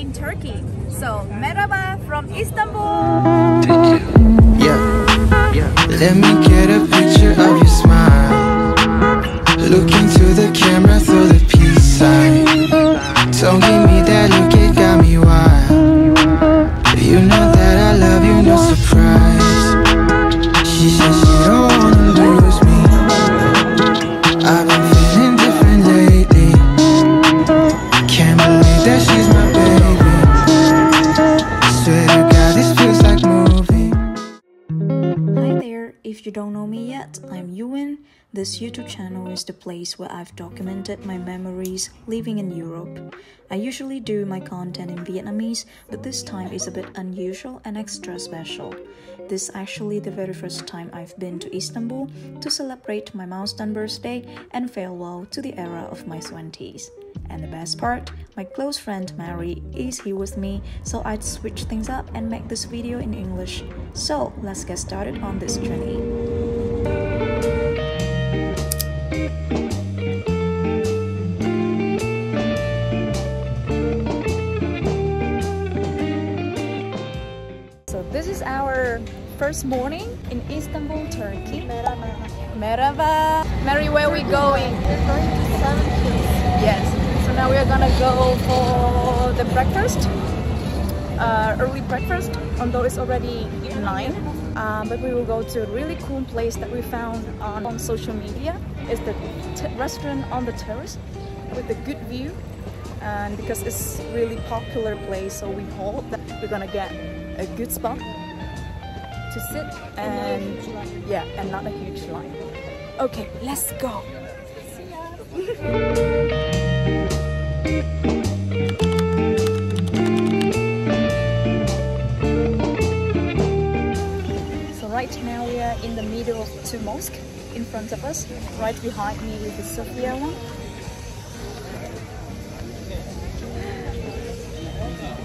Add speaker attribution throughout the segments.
Speaker 1: in Turkey. So, merhaba from Istanbul.
Speaker 2: Let me get a picture of your smile. Look into the camera through the peace sign. Don't give me that look, it got me wild. You know that I love you, no surprise. She says she don't wanna lose me. I've been feeling different lately. Can't believe that she's my baby. Swear to God, this feels like movie.
Speaker 3: Hi there, if you don't know me yet, I'm Ewan. This YouTube channel is the place where I've documented my memories living in Europe. I usually do my content in Vietnamese, but this time is a bit unusual and extra special. This is actually the very first time I've been to Istanbul to celebrate my milestone birthday and farewell to the era of my 20s. And the best part, my close friend Mary is here with me, so I'd switch things up and make this video in English. So let's get started on this journey. So this is our first morning in Istanbul, Turkey. Merhaba. Mary, where are we going?
Speaker 1: We're going to 7 Kills.
Speaker 3: Yes. So now we are gonna go for the breakfast. Early breakfast, although it's already 9. But we will go to a really cool place that we found on social media. It's the restaurant on the terrace with a good view. And because it's a really popular place, so we hope that we're gonna get a good spot to sit and yeah, and not a huge line. Okay, let's go.
Speaker 1: See ya.
Speaker 3: So right now we are in the middle of 2 mosques in front of us. Right behind me is the Sophia one.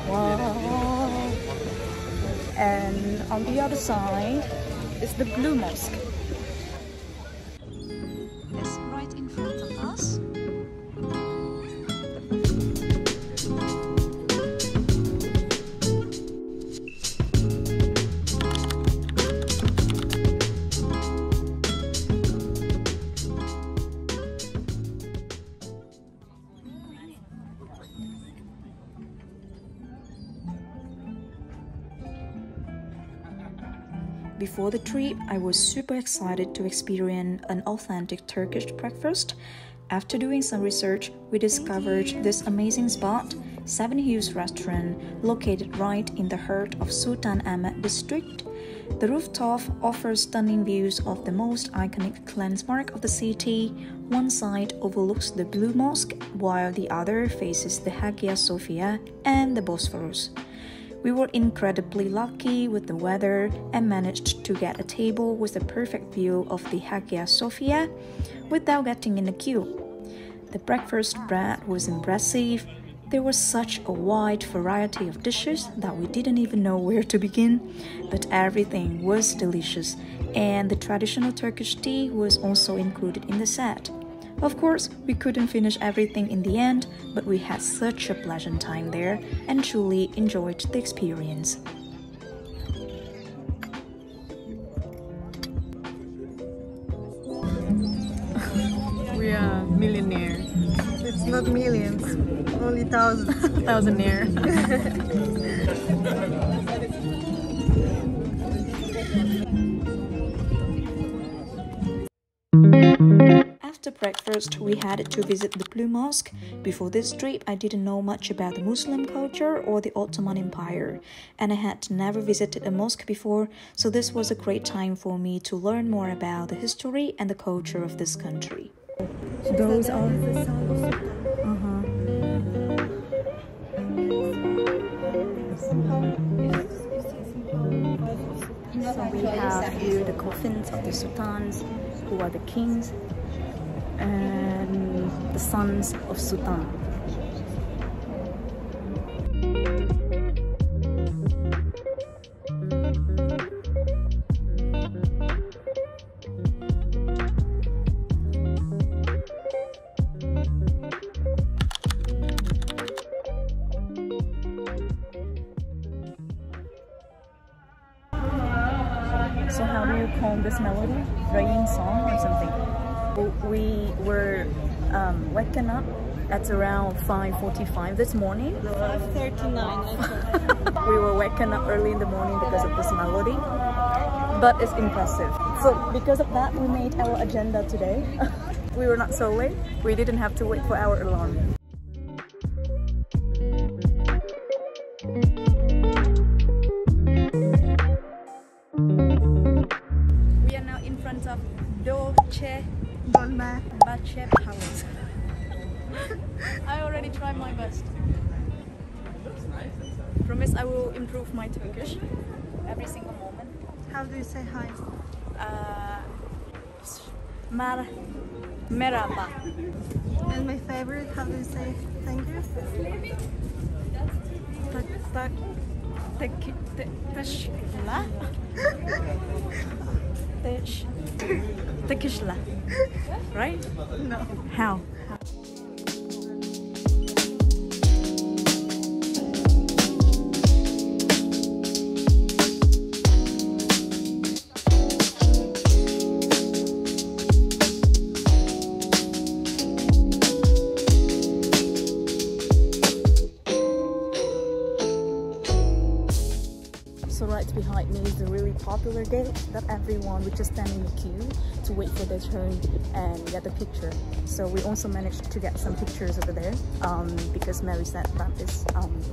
Speaker 3: Wow. And on the other side is the Blue Mosque. It's right in front of us. Before the trip, I was super excited to experience an authentic Turkish breakfast. After doing some research, we discovered this amazing spot, 7 Hills Restaurant, located right in the heart of Sultanahmet district. The rooftop offers stunning views of the most iconic landmark of the city. One side overlooks the Blue Mosque, while the other faces the Hagia Sophia and the Bosphorus. We were incredibly lucky with the weather and managed to get a table with a perfect view of the Hagia Sophia without getting in a queue. The breakfast spread was impressive. There was such a wide variety of dishes that we didn't even know where to begin, but everything was delicious, and the traditional Turkish tea was also included in the set. Of course, we couldn't finish everything in the end, but we had such a pleasant time there and truly enjoyed the experience.
Speaker 4: We are millionaires.
Speaker 5: It's not millions, only thousands.
Speaker 4: Thousandaire.
Speaker 3: After breakfast, we had to visit the Blue Mosque. Before this trip, I didn't know much about the Muslim culture or the Ottoman Empire, and I had never visited a mosque before, so this was a great time for me to learn more about the history and the culture of this country.
Speaker 4: Those are.
Speaker 3: So we have here the coffins of the sultans, who are the kings and the sons of sultan. So how do you call this melody? Rain song or something? We were waking up at around 5:45 this morning.
Speaker 5: 5:39.
Speaker 3: We were waking up early in the morning because of this melody, but it's impressive. So because of that, we made our agenda today. We were not so late. We didn't have to wait for our alarm. We are now in front of Dolce Palace. I already tried my best. Promise I will improve my Turkish every single moment.
Speaker 5: How do you say hi?
Speaker 3: Merhaba.
Speaker 5: And my favorite, how do you say thank you?
Speaker 3: Teşekkürler. Right?
Speaker 5: No.
Speaker 3: How? So right behind me is a really popular gate that everyone would just stand in the queue to wait for their turn and get the picture. So we also managed to get some pictures over there because Mary said that is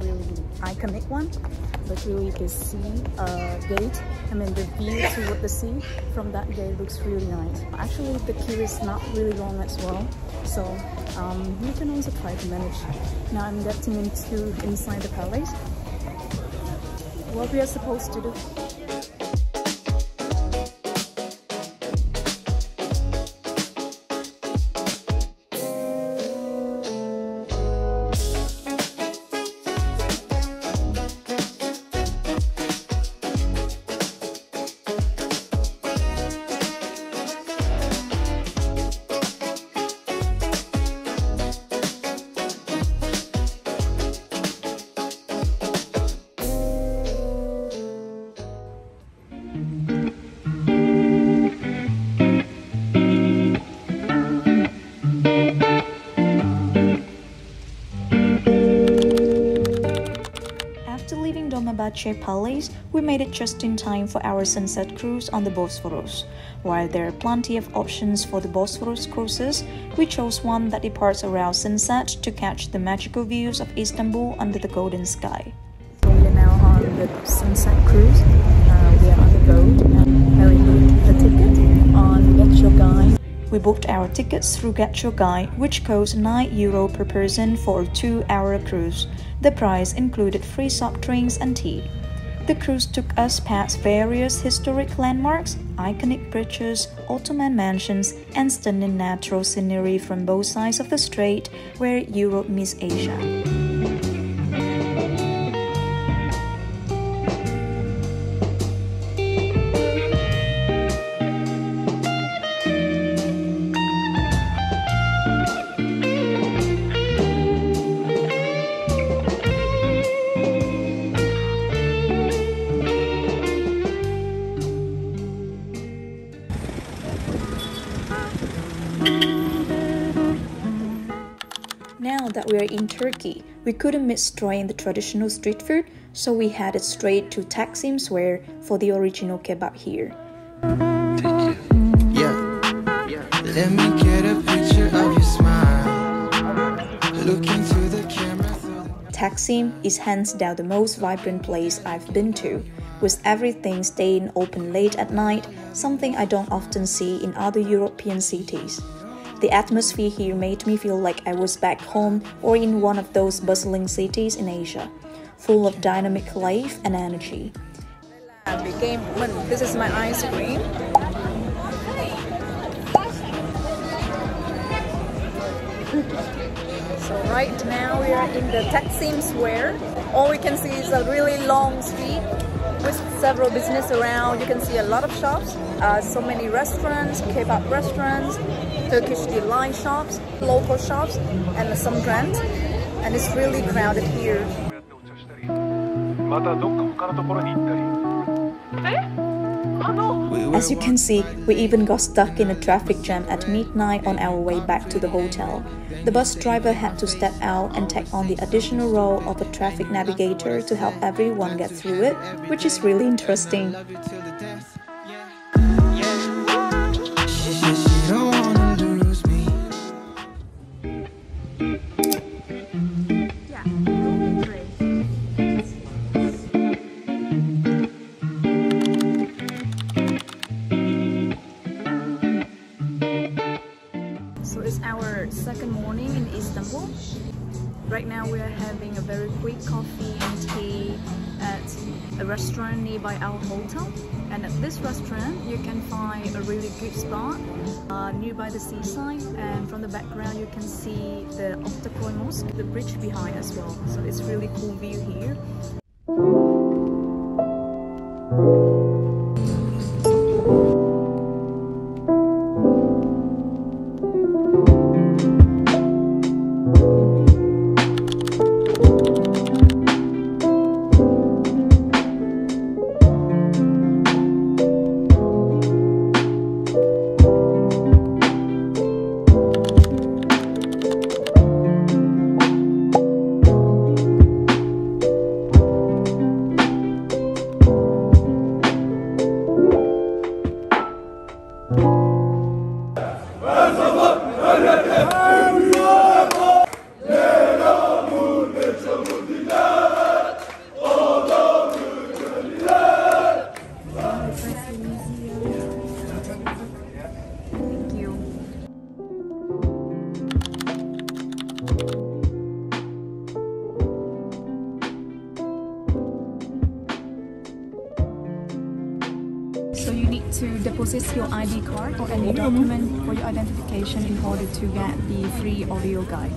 Speaker 3: really iconic one. But really the sea gate, I mean the view toward the sea from that gate looks really nice. Actually the queue is not really long as well, so you can also try to manage. Now I'm getting inside the palace. What we are supposed to do. Dolmabahce Palace, we made it just in time for our sunset cruise on the Bosphorus. While there are plenty of options for the Bosphorus cruises, we chose one that departs around sunset to catch the magical views of Istanbul under the golden sky. So we are now on the sunset cruise. We are on the boat and Harry booked the ticket on Get Your Guide. We booked our tickets through Get Your Guide, which cost €9 per person for a 2-hour cruise. The price included free soft drinks and tea. The cruise took us past various historic landmarks, iconic bridges, Ottoman mansions, and stunning natural scenery from both sides of the strait where Europe meets Asia. Now that we are in Turkey, we couldn't miss trying the traditional street food, so we headed straight to Taksim Square for the original kebab here.
Speaker 2: Let me get a picture of your smile. Look into the camera.
Speaker 3: Taksim is hands down the most vibrant place I've been to, with everything staying open late at night, something I don't often see in other European cities. The atmosphere here made me feel like I was back home or in one of those bustling cities in Asia, full of dynamic life and energy. This is my ice cream. So right now we are in the Taksim Square. All we can see is a really long street with several business around. You can see a lot of shops, so many restaurants, kebab restaurants, Turkish delight shops, local shops, and some brands. And it's really crowded here. As you can see, we even got stuck in a traffic jam at midnight on our way back to the hotel. The bus driver had to step out and take on the additional role of a traffic navigator to help everyone get through it, which is really interesting.
Speaker 4: So it's our second morning in Istanbul. Right now we are having a very quick coffee and tea at a restaurant nearby our hotel. And at this restaurant you can find a really good spot nearby the seaside, and from the background you can see the Octacoin Mosque, the bridge behind as well. So it's really cool view here. So you need to deposit your ID card or any document for your identification in order to get the free audio guide.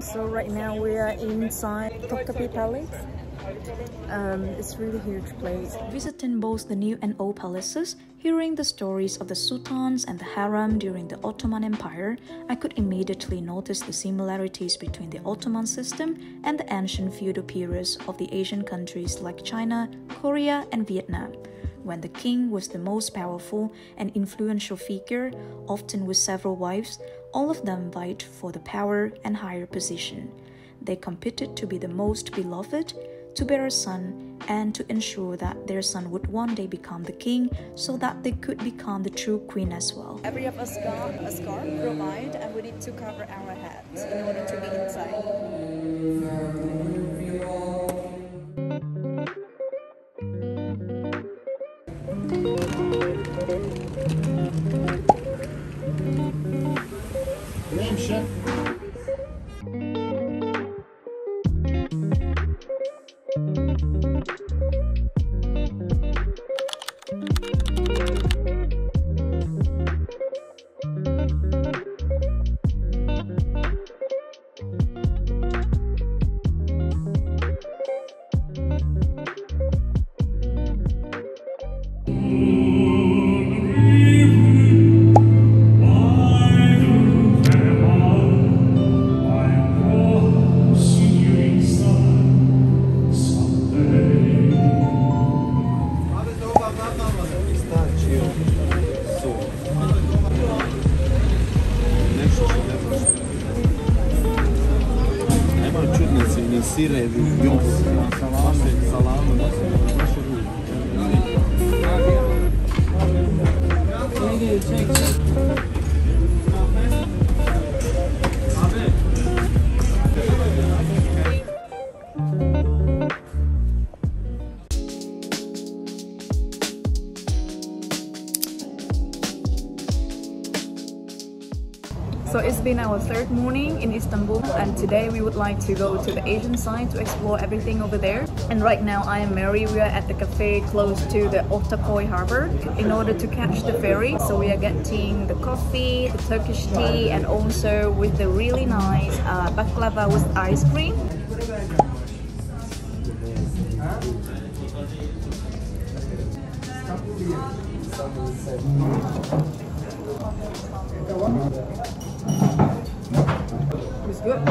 Speaker 4: So right now we are inside Turkiye Palace. It's really huge place.
Speaker 3: Visiting both the new and old palaces, hearing the stories of the sultans and the harem during the Ottoman Empire, I could immediately notice the similarities between the Ottoman system and the ancient feudal periods of the Asian countries like China, Korea, and Vietnam, when the king was the most powerful and influential figure, often with several wives. All of them vied for the power and higher position. They competed to be the most beloved, to bear a son, and to ensure that their son would one day become the king, so that they could become the true queen as well.
Speaker 1: Every of us got a scarf provided, and we need to cover our heads in order to be inside.
Speaker 4: So it's been our third morning in Istanbul, and today we would like to go to the Asian side to explore everything over there. And right now I and Mary, we are at the cafe close to the Ortaköy harbor in order to catch the ferry. So we are getting the coffee, the Turkish tea, and also with the really nice baklava with ice cream. Good.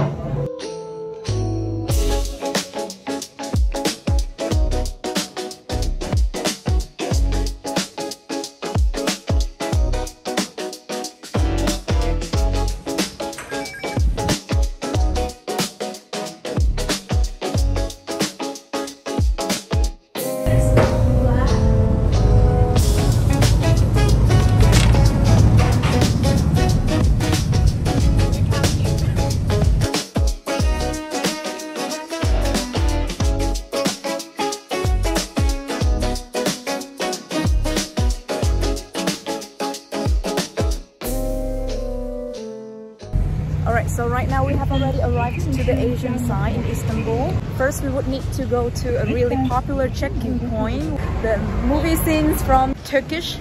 Speaker 4: Alright, so right now we have already arrived to the Asian side in Istanbul. First we would need to go to a really popular check-in point, the movie scenes from Turkish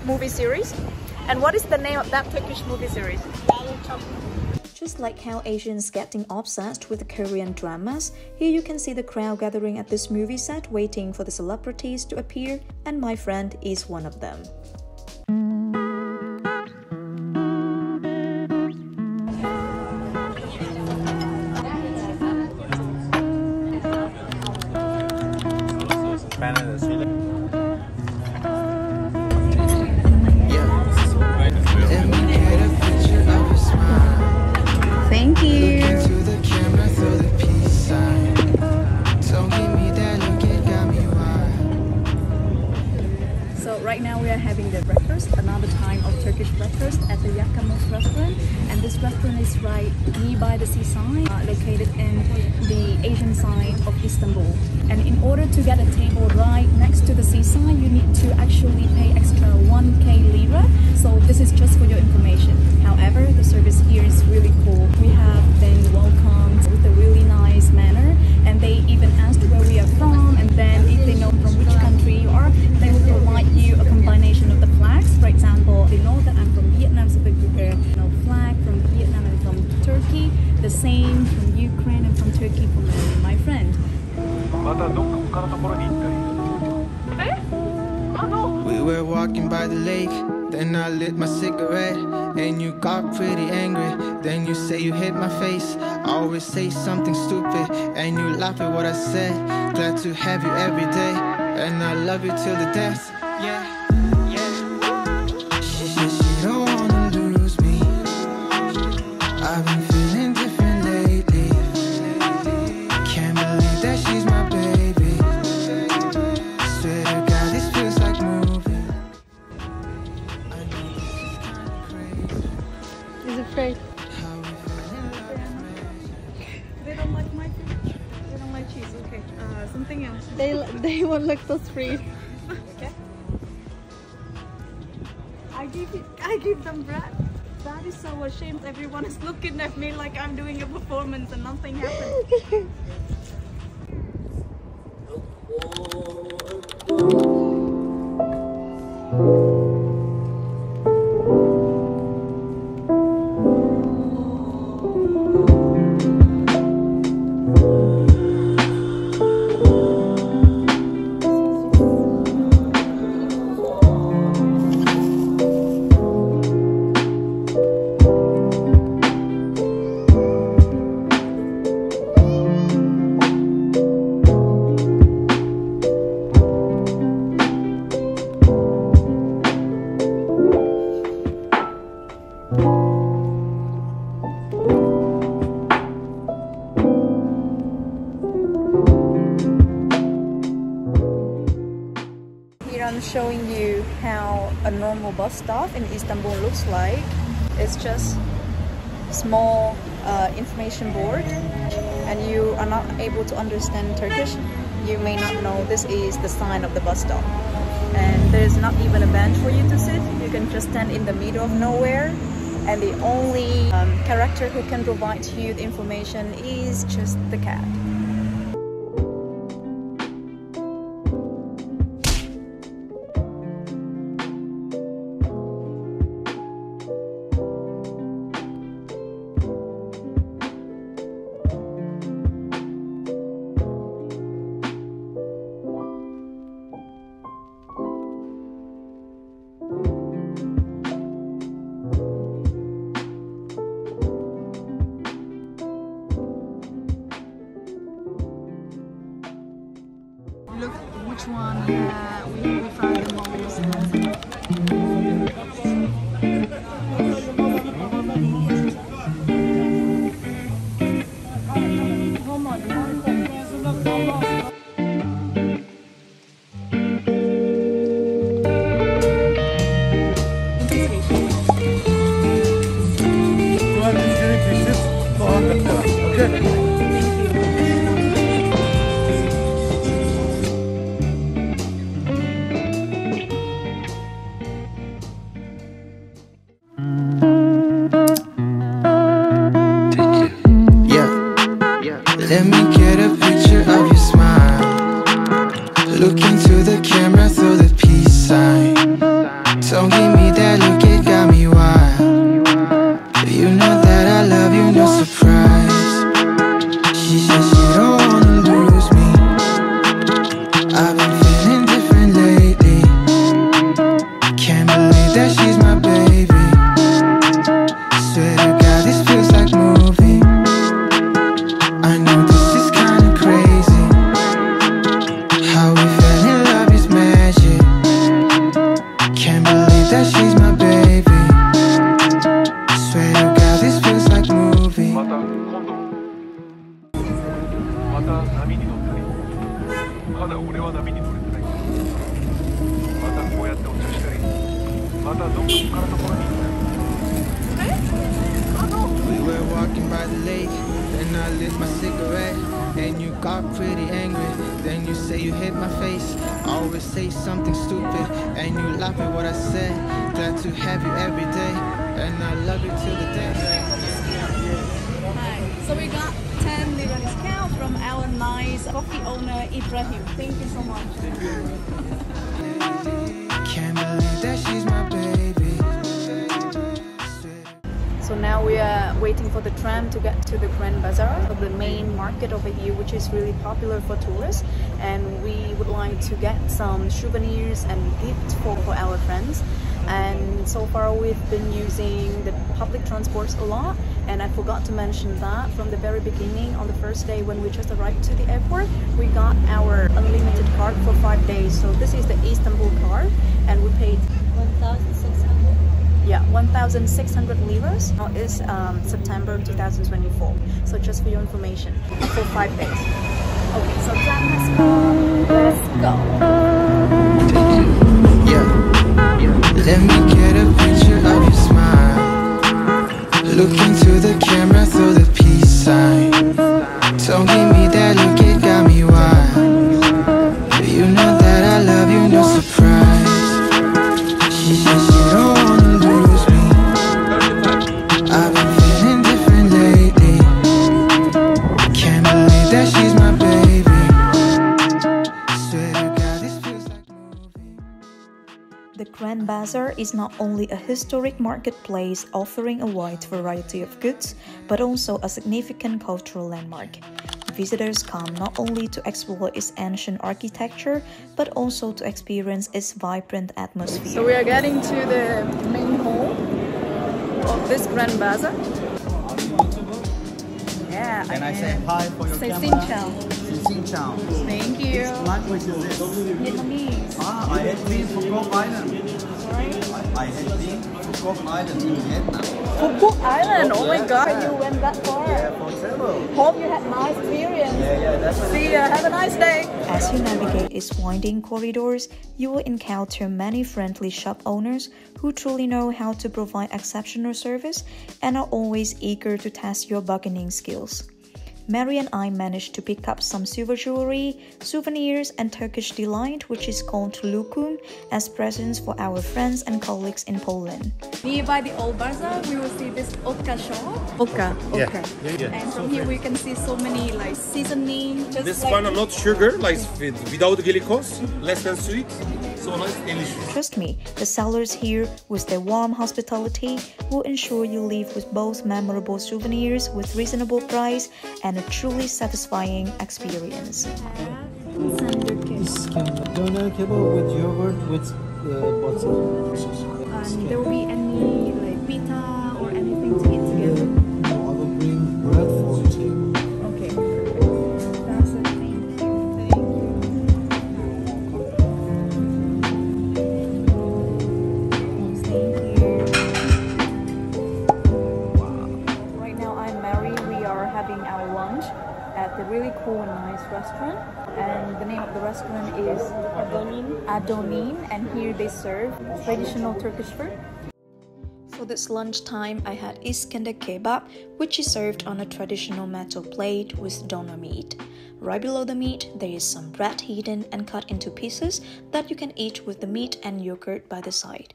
Speaker 4: movie series. And what is the name of that Turkish movie series?
Speaker 3: Just like how Asians getting obsessed with the Korean dramas, here you can see the crowd gathering at this movie set waiting for the celebrities to appear, and my friend is one of them.
Speaker 1: Thank you.
Speaker 4: So right now we are having the breakfast, another time of Turkish breakfast at the Yakamo's restaurant, and this restaurant is right nearby the seaside, located in the Asian side of Istanbul. And in order to get a table right next to the seaside, you need to actually pay extra 1k lira. So this is just for your information. However, the service here is really cool. We have been welcomed with a really nice manner, and they even asked where we are from, and then if they know from which country you are, they will provide you a combination of the flags. For example, they know that I'm from Vietnam, so they prepare flag from Vietnam and from Turkey, the same from Ukraine and from Turkey for me and my friend.
Speaker 2: We were walking by the lake, then I lit my cigarette, and you got pretty angry. Then you say you hit my face. I always say something stupid, and you laugh at what I said. Glad to have you every day, and I love you till the death. Yeah, yeah. She said she don't wanna lose me. I've been feeling different lately. Can't believe that she's my baby. Swear to God, this feels like moving. I know this is kinda crazy.
Speaker 5: He's afraid.
Speaker 2: How we fell in love.
Speaker 1: They don't like my food. They don't like cheese. Okay. Something else.
Speaker 5: They want lactose free.
Speaker 1: Okay. I give them bread. That is so ashamed. Everyone is looking at me like I'm doing a performance and nothing happened. Here I'm showing you how a normal bus stop in Istanbul looks like. It's just small information board, and you are not able to understand Turkish. You may not know this is the sign of the bus stop. And there's not even a bench for you to sit. You can just stand in the middle of nowhere, and the only character who can provide you the information is just the cat.
Speaker 2: Let me get a picture of your smile. Look into the camera through the peace sign. Don't give me that look, it got me wild. You know that I love you, no surprise. She says she don't wanna lose me. I've been feeling different lately. Can't believe that she's my baby. Swear to God, this feels like movie. I know this is kinda crazy. How we fell in love is magic. Can't believe that she's my baby. Swear to God, this feels like movie.
Speaker 6: また波に乗ったり、まだ俺は波に乗れてない。またこうやってお茶したり、またどっか他のところに行ったり。
Speaker 2: We were walking by the lake, then I lit my cigarette, and you got pretty angry. Then you say you hit my face, always say something stupid, and you laugh at what I said. Glad to have you every day, and I love you till the day.
Speaker 4: Hi. So we got 10 lira discount from our nice coffee owner Ibrahim. Thank you so much.
Speaker 2: Can't believe that she's my baby.
Speaker 1: So now we are waiting for the tram to get to the Grand Bazaar, the main market over here, which is really popular for tourists. And we would like to get some souvenirs and gifts for our friends. And so far we've been using the public transports a lot. And I forgot to mention that from the very beginning, on the first day when we just arrived to the airport, we got our unlimited card for 5 days. So this is the Istanbul card, and we paid 1,600. Yeah, 1,600 liras. Now is September 2024. So just for your information, for 5 days. Okay, so tram has come. Let's go.
Speaker 2: Let me get a picture of your smile. Look into the camera through the peace sign. Don't give me that look, it got me wild. You know that I love you, no surprise. She says she don't wanna lose me. I've been feeling different lately. Can't believe that she's my baby. Swear to God, this feels like movie.
Speaker 3: The Grand Bazaar is not only a historic marketplace offering a wide variety of goods, but also a significant cultural landmark. Visitors come not only to explore its ancient architecture, but also to experience its vibrant atmosphere.
Speaker 1: So we are getting to the main hall of this Grand Bazaar. Yeah,
Speaker 7: Can I say hi for your
Speaker 1: say
Speaker 7: camera?
Speaker 1: xin chào.
Speaker 7: Xin chào.
Speaker 1: Thank you.
Speaker 7: Which language is this?
Speaker 1: Vietnamese.
Speaker 7: I had been to Phuket Island.
Speaker 1: Sorry?
Speaker 7: I had been to Phuket Island in Vietnam.
Speaker 1: Phuket Island. Oh my God, you went that far.
Speaker 7: Yeah, for travel.
Speaker 1: Hope you had nice experience.
Speaker 7: Yeah, definitely.
Speaker 1: See ya. Have a nice day.
Speaker 3: As you navigate its winding corridors, you will encounter many friendly shop owners who truly know how to provide exceptional service and are always eager to test your bargaining skills. Mary and I managed to pick up some silver jewelry, souvenirs, and Turkish delight, which is called lukum, as presents for our friends and colleagues in Poland.
Speaker 4: Nearby the old bazaar, we will see this Oka shop.
Speaker 1: Oka.
Speaker 8: Yeah.
Speaker 4: And from here we can see so many like seasoning. Just
Speaker 8: This
Speaker 4: like
Speaker 8: one not sugar, like without glucose, less than sweet, so nice, delicious.
Speaker 3: Trust me, the sellers here, with their warm hospitality, will ensure you leave with both memorable souvenirs with reasonable price and a truly satisfying experience.
Speaker 9: Doner kebab with yogurt with butter.
Speaker 4: there will be any like pita or anything to eat together.
Speaker 9: I will bring bread for the table.
Speaker 4: Okay, perfect. That's it. Thank you.
Speaker 1: Right now I'm Mary. We are having our lunch at the really cool and nice restaurant. And the name of the restaurant is Adonin, and here they serve traditional Turkish food.
Speaker 3: For this lunchtime, I had Iskender kebab, which is served on a traditional metal plate with doner meat. Right below the meat, there is some bread heated and cut into pieces that you can eat with the meat and yogurt by the side.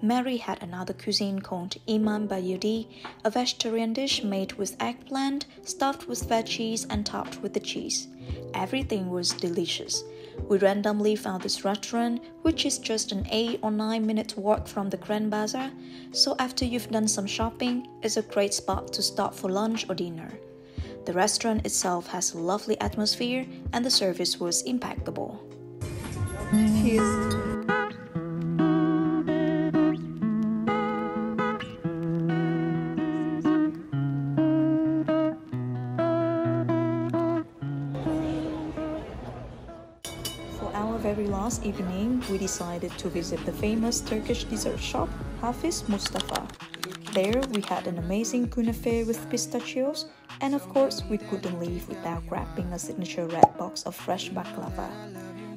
Speaker 3: Mary had another cuisine called Imam Bayudi, a vegetarian dish made with eggplant, stuffed with veggies and topped with the cheese. Everything was delicious. We randomly found this restaurant, which is just an 8 or 9 minute walk from the Grand Bazaar, so after you've done some shopping, it's a great spot to stop for lunch or dinner. The restaurant itself has a lovely atmosphere and the service was impeccable.
Speaker 1: Cheers.
Speaker 3: Very last evening, we decided to visit the famous Turkish dessert shop, Hafiz Mustafa. There, we had an amazing kunefe with pistachios, and of course, we couldn't leave without grabbing a signature red box of fresh baklava.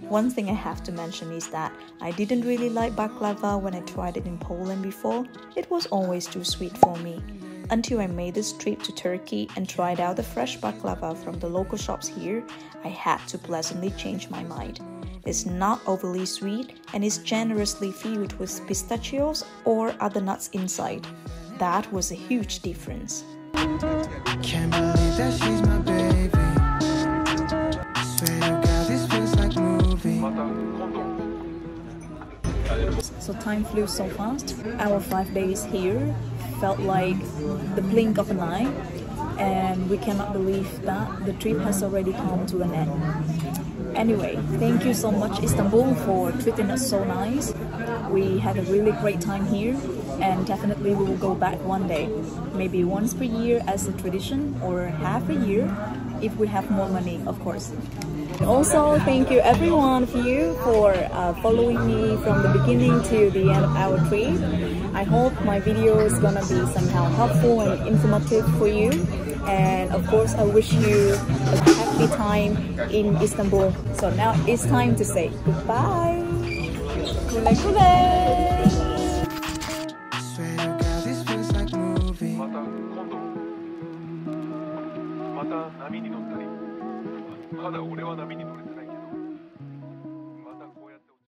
Speaker 3: One thing I have to mention is that I didn't really like baklava when I tried it in Poland before. It was always too sweet for me. Until I made this trip to Turkey and tried out the fresh baklava from the local shops here, I had to pleasantly change my mind. It's not overly sweet and is generously filled with pistachios or other nuts inside. That was a huge difference.
Speaker 2: Can't believe that she's my baby. Swear to God, this feels like movie.
Speaker 1: So time flew so fast. Our 5 days here felt like the blink of an eye, and we cannot believe that the trip has already come to an end. Anyway, thank you so much Istanbul for treating us so nice. We had a really great time here, and definitely we will go back one day. Maybe once per year as a tradition, or half a year if we have more money, of course. Also, thank you every one of you for following me from the beginning to the end of our trip. I hope my video is gonna be somehow helpful and informative for you. And of course, I wish you a happy time in Istanbul. So now it's time to say goodbye. Kule kule!
Speaker 2: Swear to God, this feels like movie.
Speaker 6: また波に乗ったりまだ俺は波に乗れてない